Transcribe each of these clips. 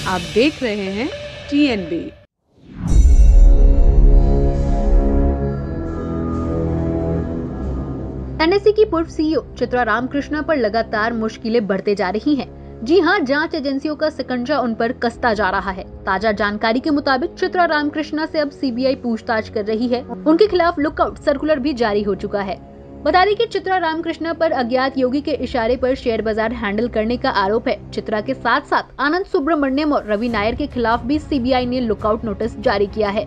आप देख रहे हैं TNB। NSE की पूर्व CEO चित्रा रामकृष्णा पर लगातार मुश्किलें बढ़ते जा रही हैं। जी हां, जांच एजेंसियों का शिकंजा उन पर कसता जा रहा है। ताजा जानकारी के मुताबिक चित्रा रामकृष्णा से अब CBI पूछताछ कर रही है। उनके खिलाफ लुकआउट सर्कुलर भी जारी हो चुका है। बता दें कि चित्रा रामकृष्णा पर अज्ञात योगी के इशारे पर शेयर बाजार हैंडल करने का आरोप है। चित्रा के साथ साथ आनंद सुब्रमण्यम और रवि नायर के खिलाफ भी CBI ने लुकआउट नोटिस जारी किया है।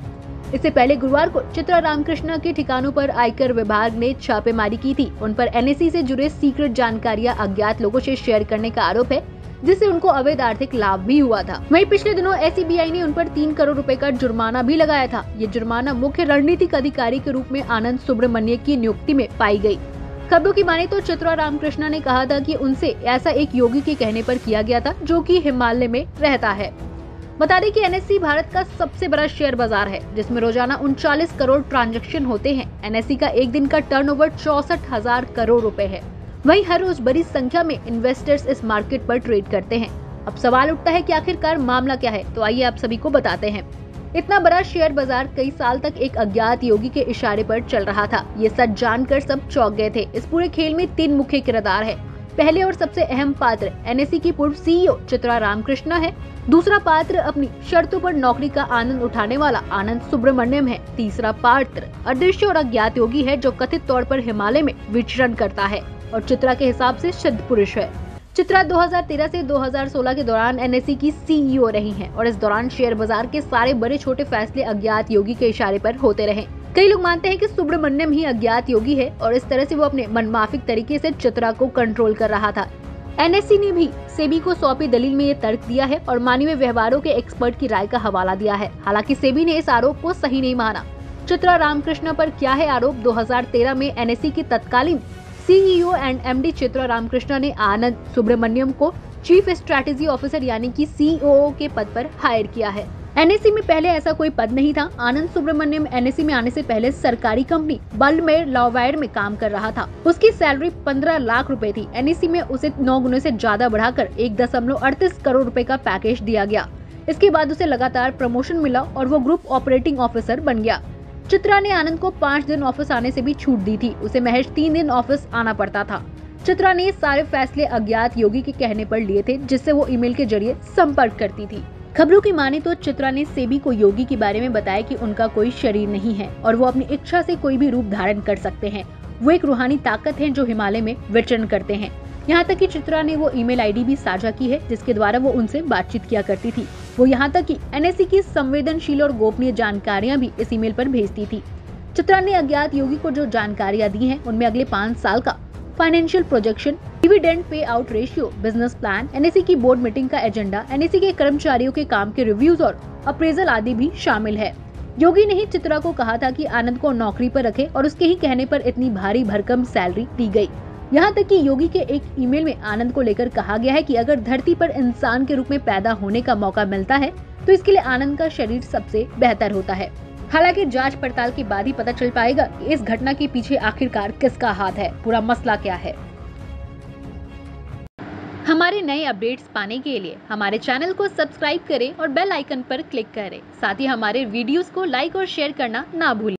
इससे पहले गुरुवार को चित्रा रामकृष्णा के ठिकानों पर आयकर विभाग ने छापेमारी की थी। उन पर NSE से जुड़े सीक्रेट जानकारियां अज्ञात लोगों से शेयर करने का आरोप है, जिससे उनको अवैध आर्थिक लाभ भी हुआ था। वहीं पिछले दिनों SBI ने उन पर 3 करोड़ रुपए का जुर्माना भी लगाया था। ये जुर्माना मुख्य रणनीतिक अधिकारी के रूप में आनंद सुब्रमण्यम की नियुक्ति में पाई गई। खबरों की माने तो चित्रा रामकृष्णा ने कहा था कि उनसे ऐसा एक योगी के कहने पर किया गया था, जो कि हिमालय में रहता है। बता दें कि NSE भारत का सबसे बड़ा शेयर बाजार है, जिसमें रोजाना 39 करोड़ ट्रांजैक्शन होते हैं। NSE का एक दिन का टर्नओवर 64,000 करोड़ रुपए है। वहीं हर रोज बड़ी संख्या में इन्वेस्टर्स इस मार्केट पर ट्रेड करते हैं। अब सवाल उठता है कि आखिरकार मामला क्या है, तो आइए आप सभी को बताते हैं। इतना बड़ा शेयर बाजार कई साल तक एक अज्ञात योगी के इशारे पर चल रहा था। ये सच जानकर सब चौंक गए थे। इस पूरे खेल में 3 मुख्य किरदार है। पहले और सबसे अहम पात्र NSE की पूर्व CEO चित्रा रामकृष्णा है। दूसरा पात्र अपनी शर्तों पर नौकरी का आनंद उठाने वाला आनंद सुब्रमण्यम है। तीसरा पात्र अदृश्य और अज्ञात योगी है, जो कथित तौर पर हिमालय में विचरण करता है और चित्रा के हिसाब से सिद्ध पुरुष है। चित्रा 2013 से 2016 के दौरान NSE की CEO रही हैं और इस दौरान शेयर बाजार के सारे बड़े छोटे फैसले अज्ञात योगी के इशारे पर होते रहे। कई लोग मानते हैं कि सुब्रमण्यम ही अज्ञात योगी है और इस तरह से वो अपने मनमाफिक तरीके से चित्रा को कंट्रोल कर रहा था। NSE ने भी सेबी को सौंपी दलील में ये तर्क दिया है और मानवीय व्यवहारों के एक्सपर्ट की राय का हवाला दिया है। हालांकि सेबी ने इस आरोप को सही नहीं माना। चित्रा रामकृष्णा पर क्या है आरोप? 2013 में NSE की तत्कालीन CEO and MD Chitra Ramakrishna ने आनंद सुब्रमण्यम को चीफ स्ट्रेटेजी ऑफिसर यानी कि COO के पद पर हायर किया है। NSE में पहले ऐसा कोई पद नहीं था। आनंद सुब्रमण्यम NSE में आने से पहले सरकारी कंपनी बल्डमेयर लॉवायर में काम कर रहा था। उसकी सैलरी 15 लाख रुपए थी। NSE में उसे 9 गुने से ज्यादा बढ़ाकर 1.38 करोड़ रुपए का पैकेज दिया गया। इसके बाद उसे लगातार प्रमोशन मिला और वो ग्रुप ऑपरेटिंग ऑफिसर बन गया। चित्रा ने आनंद को 5 दिन ऑफिस आने से भी छूट दी थी। उसे महज 3 दिन ऑफिस आना पड़ता था। चित्रा ने सारे फैसले अज्ञात योगी के कहने पर लिए थे, जिससे वो ईमेल के जरिए संपर्क करती थी। खबरों की माने तो चित्रा ने सेबी को योगी के बारे में बताया कि उनका कोई शरीर नहीं है और वो अपनी इच्छा से कोई भी रूप धारण कर सकते हैं। वो एक रूहानी ताकत है जो हिमालय में विचरण करते हैं। यहाँ तक कि चित्रा ने वो ईमेल ID भी साझा की है, जिसके द्वारा वो उनसे बातचीत किया करती थी। वो यहाँ तक कि NSE की संवेदनशील और गोपनीय जानकारियां भी इस ईमेल पर भेजती थी। चित्रा ने अज्ञात योगी को जो जानकारियां दी हैं, उनमें अगले 5 साल का financial projection, dividend pay out ratio, business plan, NSE की बोर्ड मीटिंग का एजेंडा, NSE के कर्मचारियों के काम के रिव्यूज और अप्रेजल आदि भी शामिल है। योगी ने ही चित्रा को कहा था कि आनंद को नौकरी पर रखे और उसके ही कहने पर इतनी भारी भरकम सैलरी दी गई। यहाँ तक कि योगी के एक ईमेल में आनंद को लेकर कहा गया है कि अगर धरती पर इंसान के रूप में पैदा होने का मौका मिलता है तो इसके लिए आनंद का शरीर सबसे बेहतर होता है। हालांकि जांच पड़ताल के बाद ही पता चल पाएगा कि इस घटना के पीछे आखिरकार किसका हाथ है, पूरा मसला क्या है। हमारे नए अपडेट्स पाने के लिए हमारे चैनल को सब्सक्राइब करें और बेल आइकन पर क्लिक करें। साथ ही हमारे वीडियोस को लाइक और शेयर करना ना भूलें।